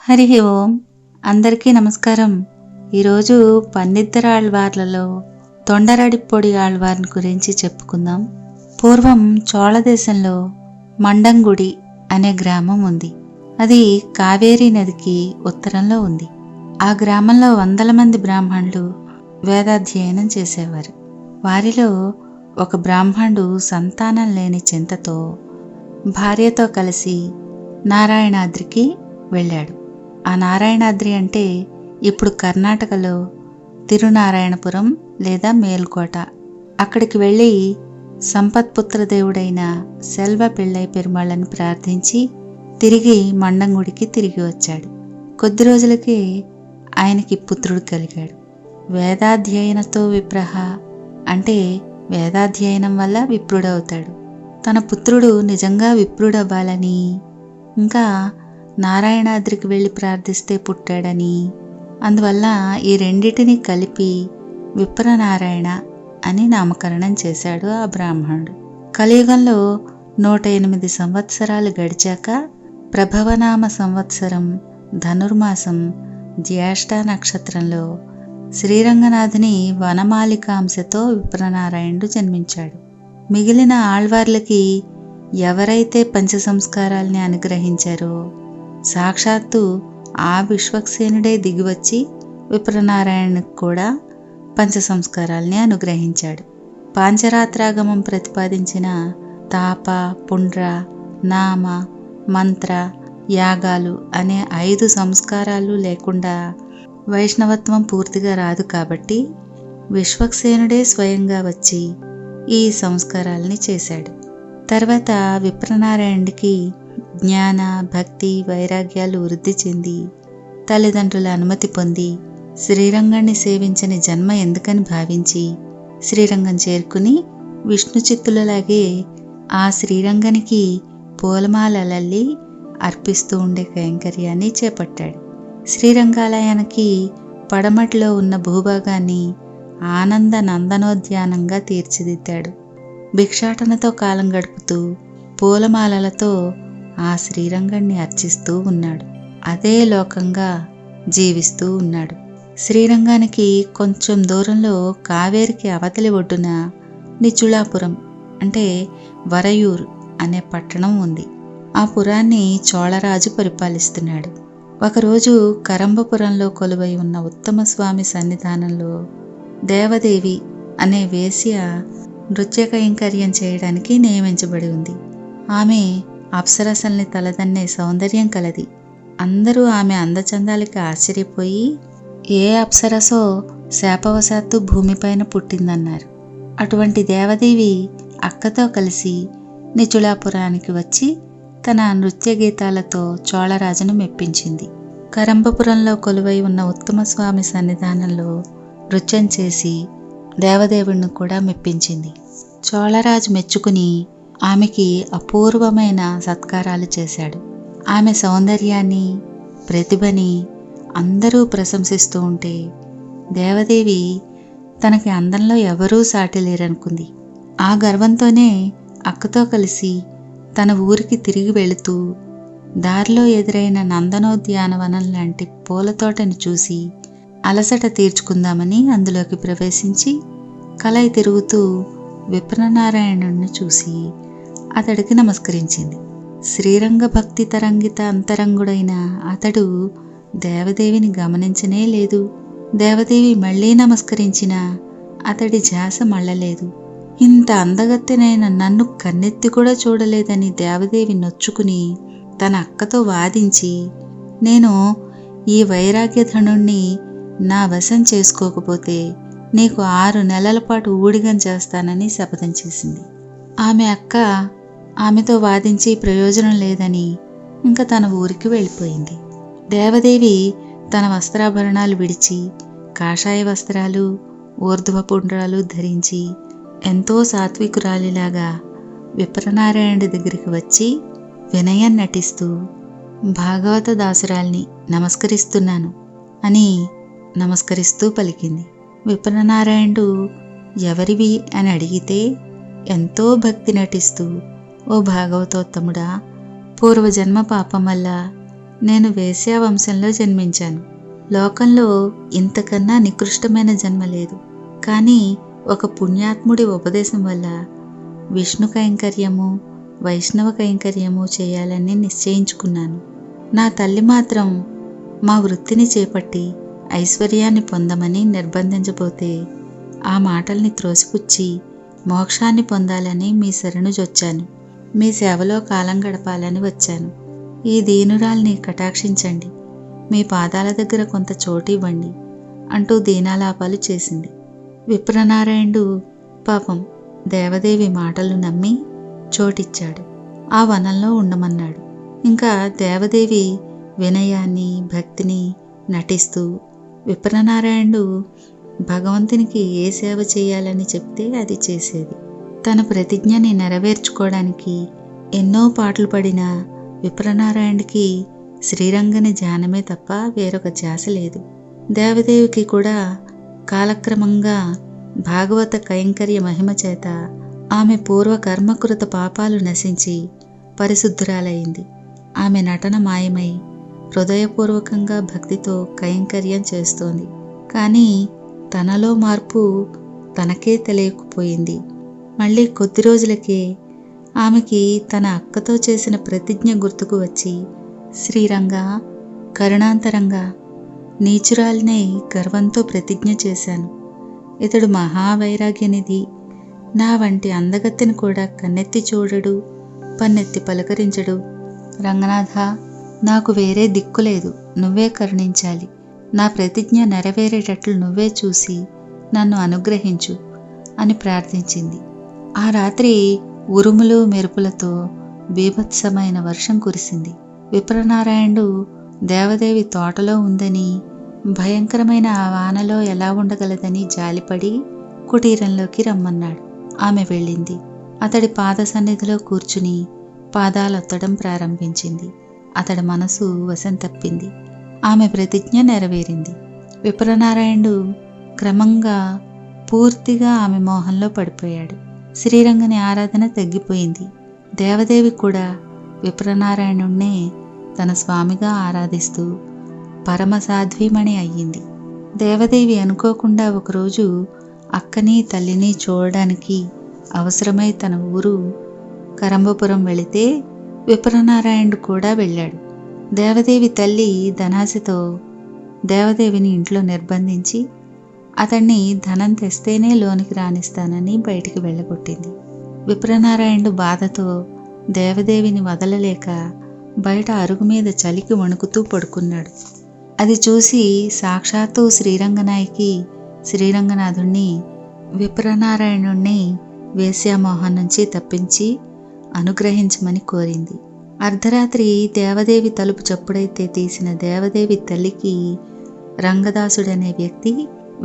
హరి ఓం. అందరికీ నమస్కారం. ఈరోజు పన్నిద్దరాళ్వార్లలో తొండరడిప్పొడి ఆళ్వార్ని గురించి చెప్పుకుందాం. పూర్వం చోళ దేశంలో మండంగుడి అనే గ్రామం ఉంది. అది కావేరీ నదికి ఉత్తరంలో ఉంది. ఆ గ్రామంలో వందల మంది బ్రాహ్మణులు వేదాధ్యయనం చేసేవారు. వారిలో ఒక బ్రాహ్మణుడు సంతానం లేని చింతతో భార్యతో కలిసి నారాయణాద్రికి వెళ్ళాడు. ఆ నారాయణాద్రి అంటే ఇప్పుడు కర్ణాటకలో తిరునారాయణపురం లేదా మేల్కోట. అక్కడికి వెళ్ళి సంపత్పుత్ర దేవుడైన సెల్వ పిళ్ళై పెరుమాళ్ళని ప్రార్థించి తిరిగి మండంగుడికి తిరిగి వచ్చాడు. కొద్ది రోజులకే ఆయనకి పుత్రుడు కలిగాడు. వేదాధ్యయనతో విప్రహ అంటే వేదాధ్యయనం వల్ల విప్రుడవుతాడు. తన పుత్రుడు నిజంగా విప్రుడవ్వాలని, ఇంకా నారాయణాద్రికి వెళ్ళి ప్రార్థిస్తే పుట్టాడని, అందువల్ల ఈ రెండిటిని కలిపి విప్రనారాయణ అని నామకరణం చేశాడు ఆ బ్రాహ్మణుడు. కలియుగంలో 108 సంవత్సరాలు గడిచాక ప్రభవనామ సంవత్సరం ధనుర్మాసం జ్యేష్ఠ నక్షత్రంలో శ్రీరంగనాథుని వనమాలికాంశతో విప్రనారాయణుడు జన్మించాడు. మిగిలిన ఆళ్వార్లకి ఎవరైతే పంచ సంస్కారాల్ని అనుగ్రహించారో సాక్షాత్తు ఆ విశ్వక్సేనుడే దిగివచ్చి విప్రనారాయణకు కూడా పంచ సంస్కారాల్ని అనుగ్రహించాడు. పాంచరాత్రాగమం ప్రతిపాదించిన తాప, పుండ్ర, నామ, మంత్ర, యాగాలు అనే 5 సంస్కారాలు లేకుండా వైష్ణవత్వం పూర్తిగా రాదు. కాబట్టి విశ్వక్సేనుడే స్వయంగా వచ్చి ఈ సంస్కారాల్ని చేశాడు. తర్వాత విప్రనారాయణుడికి జ్ఞాన, భక్తి, వైరాగ్యాలు వృద్ధి చెంది తల్లిదండ్రుల అనుమతి పొంది శ్రీరంగాన్ని సేవించని జన్మ ఎందుకని భావించి శ్రీరంగం చేరుకుని విష్ణు చిత్తులలాగే ఆ శ్రీరంగానికి పూలమాలల్లి అర్పిస్తూ ఉండే కైంకర్యాన్ని చేపట్టాడు. శ్రీరంగాలయానికి పడమటిలో ఉన్న భూభాగాన్ని ఆనంద నందనోద్యానంగా తీర్చిదిద్దాడు. భిక్షాటనతో కాలం గడుపుతూ పూలమాలలతో ఆ శ్రీరంగాన్ని అర్చిస్తూ ఉన్నాడు. అదే లోకంగా జీవిస్తూ ఉన్నాడు. శ్రీరంగానికి కొంచెం దూరంలో కావేరికి అవతలి ఒడ్డున నిచుళాపురం అంటే వరయూరు అనే పట్టణం ఉంది. ఆ పురాన్ని చోళరాజు పరిపాలిస్తున్నాడు. ఒకరోజు కరంబపురంలో కొలువై ఉన్న ఉత్తమస్వామి సన్నిధానంలో దేవదేవి అనే వేశ్య నృత్య కైంకర్యం చేయడానికి నియమించబడి ఉంది. ఆమె అప్సరసల్ని తలదన్నే సౌందర్యం కలది. అందరూ ఆమె అందచందాలకి ఆశ్చర్యపోయి ఏ అప్సరసో శాపవశాత్తు భూమిపైన పుట్టిందన్నారు. అటువంటి దేవదేవి అక్కతో కలిసి నిచుళాపురానికి వచ్చి తన నృత్య గీతాలతో చోళరాజును మెప్పించింది. కరంబపురంలో కొలువై ఉన్న ఉత్తమస్వామి సన్నిధానంలో నృత్యం చేసి దేవదేవుడిని కూడా మెప్పించింది. చోళరాజు మెచ్చుకుని ఆమెకి అపూర్వమైన సత్కారాలు చేశాడు. ఆమె సౌందర్యాన్ని, ప్రతిభని అందరూ ప్రశంసిస్తూ ఉంటే దేవదేవి తనకి అందంలో ఎవరూ సాటి లేరనుకుంది. ఆ గర్వంతోనే అక్కతో కలిసి తన ఊరికి తిరిగి వెళుతూ దారిలో ఎదురైన నందనోద్యానవనం లాంటి పూలతోటని చూసి అలసట తీర్చుకుందామని అందులోకి ప్రవేశించి కలయి తిరుగుతూ విప్రనారాయణుడిని చూసి అతడికి నమస్కరించింది. శ్రీరంగ భక్తి తరంగిత అంతరంగుడైన అతడు దేవదేవిని గమనించనే లేదు. దేవదేవి మళ్ళీ నమస్కరించినా అతడి ధ్యాస మళ్ళలేదు. ఇంత అందగత్తెనైన నన్ను కన్నెత్తి కూడా చూడలేదని దేవదేవి నొచ్చుకుని తన అక్కతో వాదించి నేను ఈ వైరాగ్యధనుణ్ణి నా వశం చేసుకోకపోతే నీకు 6 నెలల పాటు ఊడిగం చేస్తానని శపథం చేసింది. ఆమె అక్క ఆమెతో వాదించి ప్రయోజనం లేదని ఇంకా తన ఊరికి వెళ్ళిపోయింది. దేవదేవి తన వస్త్రాభరణాలు విడిచి కాషాయ వస్త్రాలు, ఊర్ధ్వపుండ్రాలు ధరించి ఎంతో సాత్వికురాలిలాగా విప్రనారాయణుడి దగ్గరికి వచ్చి వినయం నటిస్తూ భాగవత దాసురాల్ని నమస్కరిస్తున్నాను అని నమస్కరిస్తూ పలికింది. విప్రనారాయణుడు ఎవరివి అని అడిగితే ఎంతో భక్తి నటిస్తూ, ఓ భాగవతోత్తముడా, పూర్వజన్మ పాపం వల్ల నేను వేశ్యా వంశంలో జన్మించాను. లోకంలో ఇంతకన్నా నికృష్టమైన జన్మ లేదు. కానీ ఒక పుణ్యాత్ముడి ఉపదేశం వల్ల విష్ణు కైంకర్యము, వైష్ణవ కైంకర్యము చేయాలని నిశ్చయించుకున్నాను. నా తల్లి మాత్రం మా వృత్తిని చేపట్టి ఐశ్వర్యాన్ని పొందమని నిర్బంధించబోతే ఆ మాటల్ని త్రోసిపుచ్చి మోక్షాన్ని పొందాలని మీ శరణుజొచ్చాను. మీ సేవలో కాలం గడపాలని వచ్చాను. ఈ దీనురాల్ని కటాక్షించండి, మీ పాదాల దగ్గర కొంత చోటు ఇవ్వండి అంటూ దీనాలాపాలు చేసింది. విప్రనారాయణుడు పాపం దేవదేవి మాటలు నమ్మి చోటిచ్చాడు. ఆ వనంలో ఉండమన్నాడు. ఇంకా దేవదేవి వినయాన్ని, భక్తిని నటిస్తూ విప్రనారాయణుడు భగవంతునికి ఏ సేవ చేయాలని చెప్తే అది చేసేది. తన ప్రతిజ్ఞని నెరవేర్చుకోవడానికి ఎన్నో పాటలు పడిన విప్రనారాయణుడికి శ్రీరంగని ధ్యానమే తప్ప వేరొక ధ్యాస లేదు. దేవదేవికి కూడా కాలక్రమంగా భాగవత కైంకర్య మహిమ చేత ఆమె పూర్వ కర్మకృత పాపాలు నశించి పరిశుద్ధురాలైంది. ఆమె నటన మాయమై హృదయపూర్వకంగా భక్తితో కైంకర్యం చేస్తోంది. కానీ తనలో మార్పు తనకే తెలియకపోయింది. మళ్ళీ కొద్ది రోజులకే ఆమెకి తన అక్కతో చేసిన ప్రతిజ్ఞ గుర్తుకు వచ్చి, శ్రీరంగ, కరుణాంతరంగా నీచురాలినై గర్వంతో ప్రతిజ్ఞ చేశాను. ఇతడు మహావైరాగ్యనిధి. నా వంటి అందగత్తెను కూడా కన్నెత్తి చూడడు, పన్నెత్తి పలకరించడు. రంగనాథ, నాకు వేరే దిక్కులేదు, నువ్వే కరుణించాలి. నా ప్రతిజ్ఞ నెరవేరేటట్లు నువ్వే చూసి నన్ను అనుగ్రహించు అని ప్రార్థించింది. ఆ రాత్రి ఉరుములు మెరుపులతో బీభత్సమైన వర్షం కురిసింది. విప్రనారాయణుడు దేవదేవి తోటలో ఉందని, భయంకరమైన ఆ వానలో ఎలా ఉండగలదని జాలిపడి కుటీరంలోకి రమ్మన్నాడు. ఆమె వెళ్ళింది. అతడి పాద సన్నిధిలో కూర్చుని పాదాలొత్తడం ప్రారంభించింది. అతడి మనసు వశం తప్పింది. ఆమె ప్రతిజ్ఞ నెరవేరింది. విప్రనారాయణుడు క్రమంగా పూర్తిగా ఆమె మోహంలో పడిపోయాడు. శ్రీరంగని ఆరాధన తగ్గిపోయింది. దేవదేవి కూడా విప్రనారాయణుణ్ణే తన స్వామిగా ఆరాధిస్తూ పరమసాధ్వీమణి అయ్యింది. దేవదేవి అనుకోకుండా ఒకరోజు అక్కని తల్లిని చూడడానికి అవసరమై తన ఊరు కరంబపురం వెళితే విప్రనారాయణుడు కూడా వెళ్ళాడు. దేవదేవి తల్లి ధనాశతో దేవదేవిని ఇంట్లో నిర్బంధించి అతన్ని ధనం తెస్తేనే లోనికి రానిస్తానని బయటికి వెళ్ళగొట్టింది. విప్రనారాయణుడు బాధతో దేవదేవిని వదలలేక బయట అరుగు మీద చలికి వణుకుతూ పడుకున్నాడు. అది చూసి సాక్షాత్తు శ్రీరంగనాయకి శ్రీరంగనాథుణ్ణి విప్రనారాయణుణ్ణి వేశ్యామోహం నుంచి తప్పించి అనుగ్రహించమని కోరింది. అర్ధరాత్రి దేవదేవి తలుపు చప్పుడైతే తీసిన దేవదేవి తల్లికి రంగదాసుడనే వ్యక్తి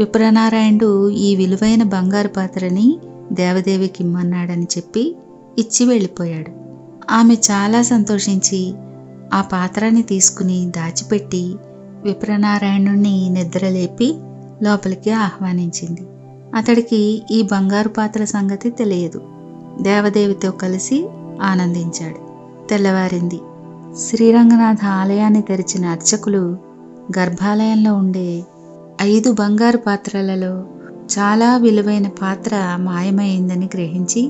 విప్రనారాయణుడు ఈ విలువైన బంగారు పాత్రని దేవదేవికి ఇమ్మన్నాడని చెప్పి ఇచ్చి వెళ్ళిపోయాడు. ఆమె చాలా సంతోషించి ఆ పాత్రని తీసుకుని దాచిపెట్టి విప్రనారాయణుణ్ణి నిద్రలేపి లోపలికి ఆహ్వానించింది. అతడికి ఈ బంగారు పాత్ర సంగతి తెలియదు. దేవదేవితో కలిసి ఆనందించాడు. తెల్లవారింది. శ్రీరంగనాథ ఆలయాన్ని తెరిచిన అర్చకులు గర్భాలయంలో ఉండే 5 బంగారు పాత్రలలో చాలా విలువైన పాత్ర మాయమైందని గ్రహించి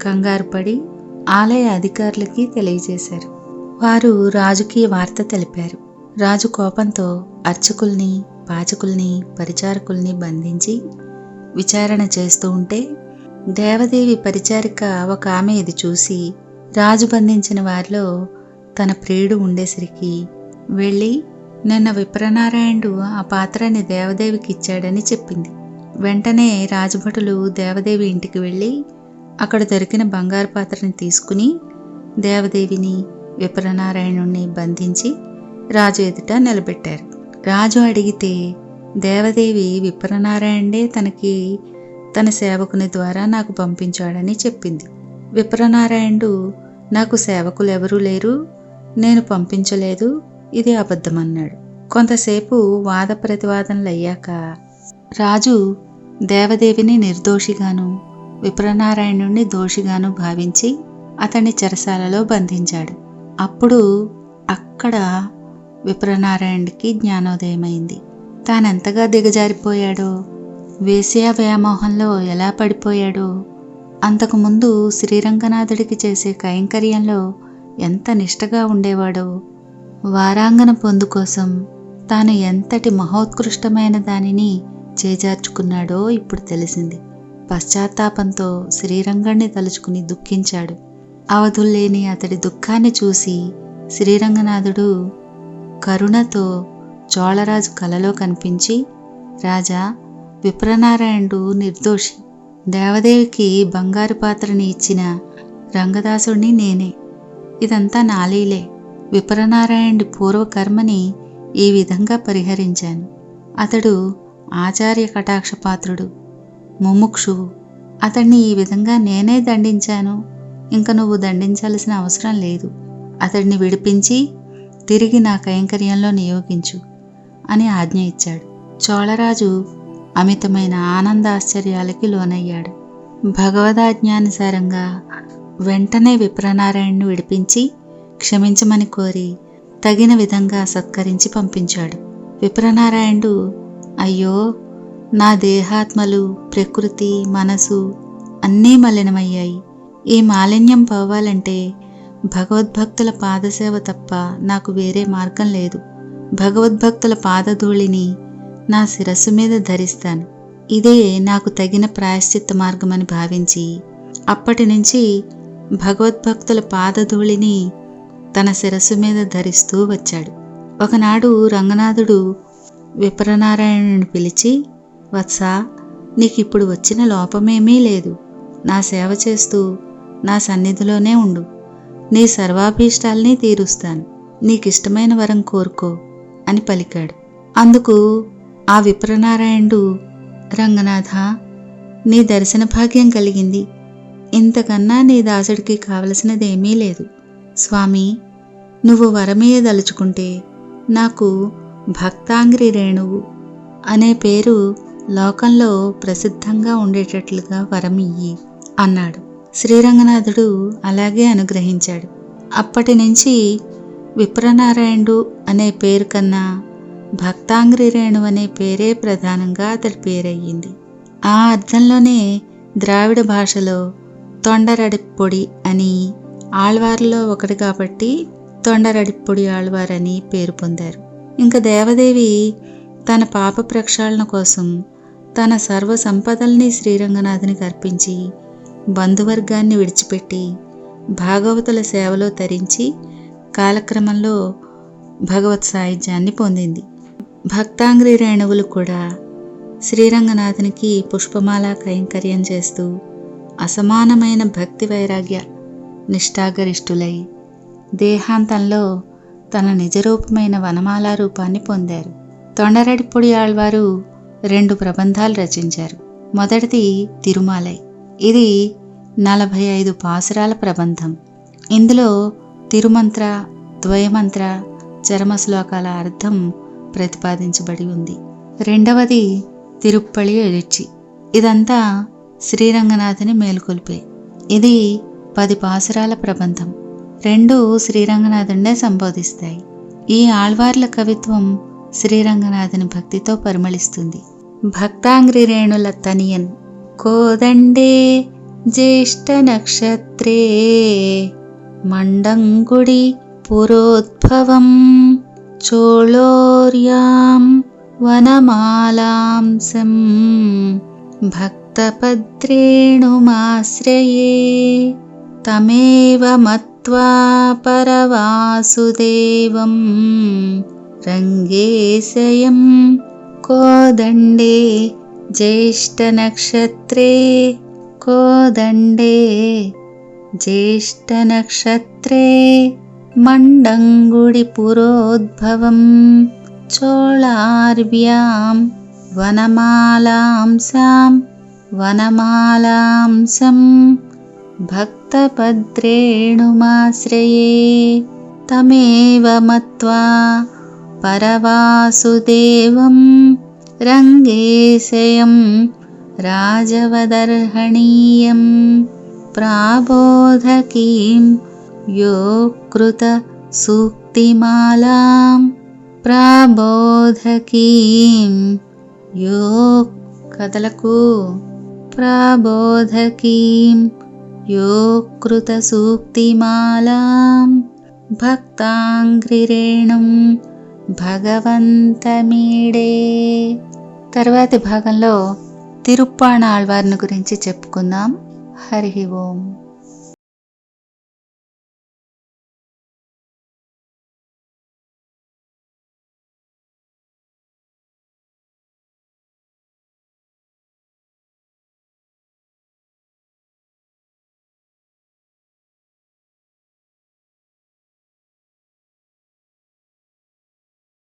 కంగారు పడి ఆలయ అధికారులకి తెలియజేశారు. వారు రాజుకి వార్త తెలిపారు. రాజు కోపంతో అర్చకుల్ని, పాచకుల్ని, పరిచారకుల్ని బంధించి విచారణ చేస్తూ ఉంటే దేవదేవి పరిచారిక ఒక ఆమె ఇది చూసి రాజు బంధించిన వారిలో తన ప్రియుడు ఉండేసరికి వెళ్ళి నిన్న విప్రనారాయణుడు ఆ పాత్రని దేవదేవికి ఇచ్చాడని చెప్పింది. వెంటనే రాజభటులు దేవదేవి ఇంటికి వెళ్ళి అక్కడ దొరికిన బంగారు పాత్రని తీసుకుని దేవదేవిని, విప్రనారాయణుణ్ణి బంధించి రాజు ఎదుట నిలబెట్టారు. రాజు అడిగితే దేవదేవి విప్రనారాయణుడే తన సేవకుని ద్వారా నాకు పంపించాడని చెప్పింది. విప్రనారాయణుడు నాకు సేవకులెవరూ లేరు, నేను పంపించలేదు, ఇది అబద్ధమన్నాడు. కొంతసేపు వాద ప్రతివాదనలయ్యాక రాజు దేవదేవిని నిర్దోషిగాను విప్రనారాయణుణ్ణి దోషిగాను భావించి అతన్ని చెరసాలలో బంధించాడు. అప్పుడు అక్కడ విప్రనారాయణుడికి జ్ఞానోదయమైంది. తానెంతగా దిగజారిపోయాడో, వేశ్యా వ్యామోహంలో ఎలా పడిపోయాడో, అంతకుముందు శ్రీరంగనాథుడికి చేసే కైంకర్యంలో ఎంత నిష్టగా ఉండేవాడో, వారాంగన పొందు కోసం తాను ఎంతటి మహోత్కృష్టమైన దానిని చేజార్చుకున్నాడో ఇప్పుడు తెలిసింది. పశ్చాత్తాపంతో శ్రీరంగణ్ణి తలుచుకుని దుఃఖించాడు. అవధుల్లేని అతడి దుఃఖాన్ని చూసి శ్రీరంగనాథుడు కరుణతో చోళరాజు కలలో కనిపించి, రాజా, విప్రనారాయణుడు నిర్దోషి. దేవదేవికి బంగారు పాత్రని ఇచ్చిన రంగదాసుడిని నేనే. ఇదంతా నాలీలే. విప్రనారాయణుడి పూర్వకర్మని ఈ విధంగా పరిహరించాను. అతడు ఆచార్య కటాక్షపాత్రుడు, ముముక్షువు. అతన్ని ఈ విధంగా నేనే దండించాను. ఇంక నువ్వు దండించాల్సిన అవసరం లేదు. అతడిని విడిపించి తిరిగి నా కైంకర్యంలో నియోగించు అని ఆజ్ఞ ఇచ్చాడు. చోళరాజు అమితమైన ఆనందాశ్చర్యాలకి లోనయ్యాడు. భగవదాజ్ఞానుసారంగా వెంటనే విప్రనారాయణ్ణి విడిపించి క్షమించమని కోరి తగిన విధంగా సత్కరించి పంపించాడు. విప్రనారాయణుడు, అయ్యో, నా దేహాత్మలు, ప్రకృతి, మనసు అన్నీ మలినమయ్యాయి. ఈ మాలిన్యం పోవాలంటే భగవద్భక్తుల పాదసేవ తప్ప నాకు వేరే మార్గం లేదు. భగవద్భక్తుల పాదధూళిని నా శిరస్సు మీద ధరిస్తాను. ఇదే నాకు తగిన ప్రాయశ్చిత్త మార్గమని భావించి అప్పటి నుంచి భగవద్భక్తుల పాదధూళిని తన శిరస్సు మీద ధరిస్తూ వచ్చాడు. ఒకనాడు రంగనాథుడు విప్రనారాయణుని పిలిచి, వత్సా, నీకిప్పుడు వచ్చిన లోపమేమీ లేదు. నా సేవ చేస్తూ నా సన్నిధిలోనే ఉండు. నీ సర్వాభీష్టాల్ని తీరుస్తాను. నీకిష్టమైన వరం కోరుకో అని పలికాడు. అందుకు ఆ విప్రనారాయణుడు, రంగనాథ, నీ దర్శన భాగ్యం కలిగింది. ఇంతకన్నా నీ దాసుడికి కావలసినదేమీ లేదు. స్వామి, నువ్వు వరమీయదలుచుకుంటే నాకు భక్తాంగ్రి రేణువు అనే పేరు లోకంలో ప్రసిద్ధంగా ఉండేటట్లుగా వరమియ్యి అన్నాడు. శ్రీరంగనాథుడు అలాగే అనుగ్రహించాడు. అప్పటి నుంచి విప్రనారాయణుడు అనే పేరు కన్నా భక్తాంగ్రి రేణు అనే పేరే ప్రధానంగా అతడి పేరయ్యింది. ఆ అర్థంలోనే ద్రావిడ భాషలో తొండరడిప్పొడి అని, ఆళ్వార్లో ఒకటి కాబట్టి తొండరడిప్పొడి ఆళ్వారని పేరు పొందారు. ఇంకా దేవదేవి తన పాప ప్రక్షాళన కోసం తన సర్వ సంపదల్ని శ్రీరంగనాథునికి అర్పించి బంధువర్గాన్ని విడిచిపెట్టి భాగవతుల సేవలో తరించి కాలక్రమంలో భగవత్ సాయుధ్యాన్ని పొందింది. భక్తాంగ్రి రేణువులు కూడా శ్రీరంగనాథునికి పుష్పమాల కైంకర్యం చేస్తూ అసమానమైన భక్తి వైరాగ్య నిష్ఠాగరిష్ఠులై దేహాంతంలో తన నిజరూపమైన వనమాలా రూపాన్ని పొందారు. తొండరడిపొడి ఆళ్వారు 2 ప్రబంధాలు రచించారు. మొదటిది తిరుమాలై. ఇది 45 పాసురాల ప్రబంధం. ఇందులో తిరుమంత్ర, ద్వయమంత్ర, చరమ శ్లోకాల అర్థం ప్రతిపాదించబడి ఉంది. రెండవది తిరుప్పళి ఎడిచి. ఇదంతా శ్రీరంగనాథుని మేలుకొల్పే. ఇది 10 పాసురాల ప్రబంధం. 2 శ్రీరంగనాథున్నే సంబోధిస్తాయి. ఈ ఆళ్వార్ల కవిత్వం శ్రీరంగనాథుని భక్తితో పరిమళిస్తుంది. భక్తాంగ్రి రేణుల తనియన్ కోదండే జ్యేష్ఠ నక్షత్రే మండంగుడి పురోద్భవం చోళోర్యాం వనమాలాంసం భక్తపద్రేణుమాశ్రయే తమేవ మత్వా పరవాసుదేవం రంగేశయం కోదండే జ్యేష్ఠనక్షత్రే కోదండే జ్యేష్ఠనక్షత్రే మండంగుడి పురోద్భవం చోళార్వ్యాం వనమాలాంసాం వనమాలాంసం భక్తపద్రేణుమాశ్రయే తమేవ మత్వా పరవాసుదేవం రంగేశయం రాజవదర్హణీయం ప్రాబోధకీం యోకృత సూక్తిమాలాం ప్రబోధకీం యో కదలకు ప్రబోధకీం యో కృత సూక్తిమాలాం భక్తాంగ్రిరేణుం భగవంతమీడే. తర్వాతి భాగంలో తిరుప్పాణాళ్వార్ను గురించి చెప్పుకుందాం. హరి ఓం.